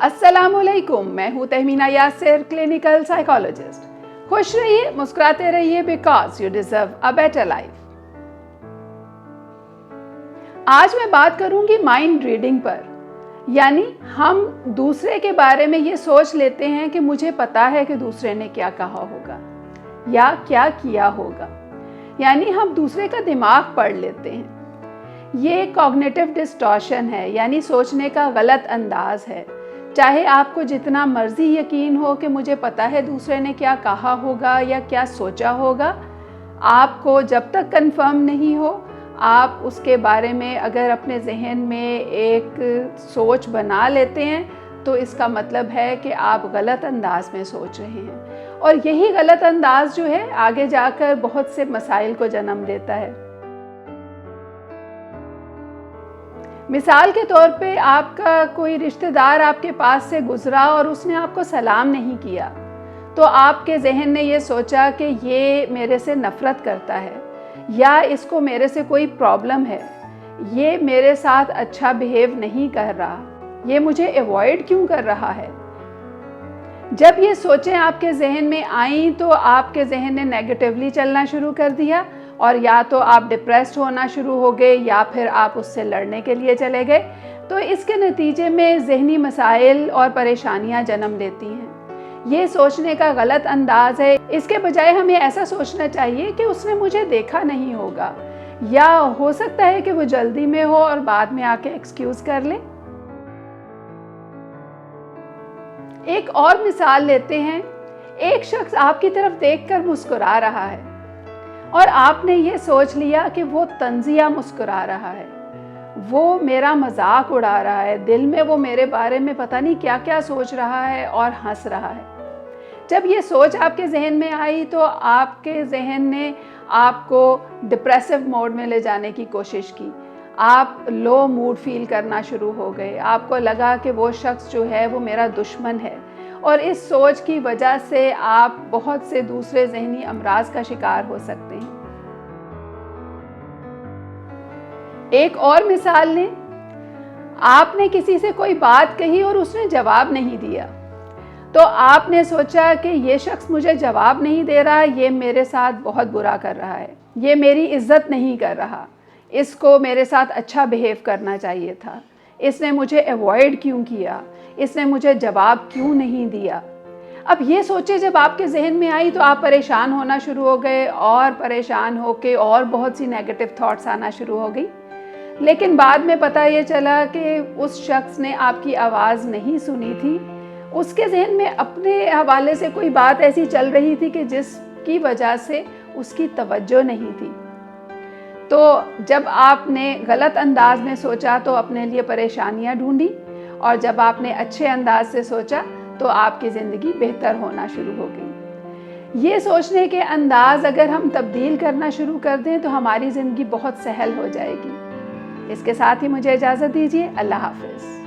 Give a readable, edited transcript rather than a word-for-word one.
अस्सलाम वालेकुम, मैं हूँ तहमीना यासिर, क्लिनिकल साइकोलॉजिस्ट। खुश रहिए, मुस्कुराते रहिए, because you deserve a better life. आज मैं बात करूंगी माइंड रीडिंग पर। यानी हम दूसरे के बारे में ये सोच लेते हैं कि मुझे पता है कि दूसरे ने क्या कहा होगा या क्या किया होगा। यानी हम दूसरे का दिमाग पढ़ लेते हैं। ये कॉग्निटिव डिस्टॉर्शन है, यानी सोचने का गलत अंदाज है। चाहे आपको जितना मर्जी यकीन हो कि मुझे पता है दूसरे ने क्या कहा होगा या क्या सोचा होगा, आपको जब तक कंफर्म नहीं हो, आप उसके बारे में अगर अपने जहन में एक सोच बना लेते हैं तो इसका मतलब है कि आप गलत अंदाज में सोच रहे हैं। और यही गलत अंदाज जो है आगे जाकर बहुत से मसाइल को जन्म देता है। मिसाल के तौर पे आपका कोई रिश्तेदार आपके पास से गुजरा और उसने आपको सलाम नहीं किया, तो आपके जहन ने ये सोचा कि ये मेरे से नफ़रत करता है या इसको मेरे से कोई प्रॉब्लम है, ये मेरे साथ अच्छा बिहेव नहीं कर रहा, ये मुझे अवॉइड क्यों कर रहा है। जब ये सोचें आपके जहन में आई तो आपके जहन ने नेगेटिवली चलना शुरू कर दिया और या तो आप डिप्रेस्ड होना शुरू हो गए या फिर आप उससे लड़ने के लिए चले गए। तो इसके नतीजे में ज़हनी मसाइल और परेशानियां जन्म लेती हैं। ये सोचने का गलत अंदाज है। इसके बजाय हमें ऐसा सोचना चाहिए कि उसने मुझे देखा नहीं होगा, या हो सकता है कि वो जल्दी में हो और बाद में आके एक्सक्यूज़ कर ले। एक और मिसाल लेते हैं। एक शख्स आपकी तरफ देखकर मुस्कुरा रहा है और आपने ये सोच लिया कि वो तंजिया मुस्कुरा रहा है, वो मेरा मजाक उड़ा रहा है, दिल में वो मेरे बारे में पता नहीं क्या क्या सोच रहा है और हंस रहा है। जब ये सोच आपके जहन में आई तो आपके जहन ने आपको डिप्रेसिव मोड में ले जाने की कोशिश की। आप लो मूड फील करना शुरू हो गए। आपको लगा कि वो शख्स जो है वो मेरा दुश्मन है, और इस सोच की वजह से आप बहुत से दूसरे ज़हनी अमराज का शिकार हो सकते हैं। एक और मिसाल लें। आपने किसी से कोई बात कही और उसने जवाब नहीं दिया, तो आपने सोचा कि ये शख्स मुझे जवाब नहीं दे रहा, ये मेरे साथ बहुत बुरा कर रहा है, ये मेरी इज्जत नहीं कर रहा, इसको मेरे साथ अच्छा बिहेव करना चाहिए था, इसने मुझे अवॉइड क्यों किया, इसने मुझे जवाब क्यों नहीं दिया। अब ये सोचे जब आपके जहन में आई तो आप परेशान होना शुरू हो गए, और परेशान होके और बहुत सी नेगेटिव थॉट्स आना शुरू हो गई। लेकिन बाद में पता ये चला कि उस शख्स ने आपकी आवाज़ नहीं सुनी थी। उसके जहन में अपने हवाले से कोई बात ऐसी चल रही थी कि जिसकी वजह से उसकी तवज्जो नहीं थी। तो जब आपने गलत अंदाज में सोचा तो अपने लिए परेशानियां ढूंढी, और जब आपने अच्छे अंदाज से सोचा तो आपकी ज़िंदगी बेहतर होना शुरू हो गई। ये सोचने के अंदाज अगर हम तब्दील करना शुरू कर दें तो हमारी ज़िंदगी बहुत सहल हो जाएगी। इसके साथ ही मुझे इजाज़त दीजिए। अल्लाह हाफ़िज़।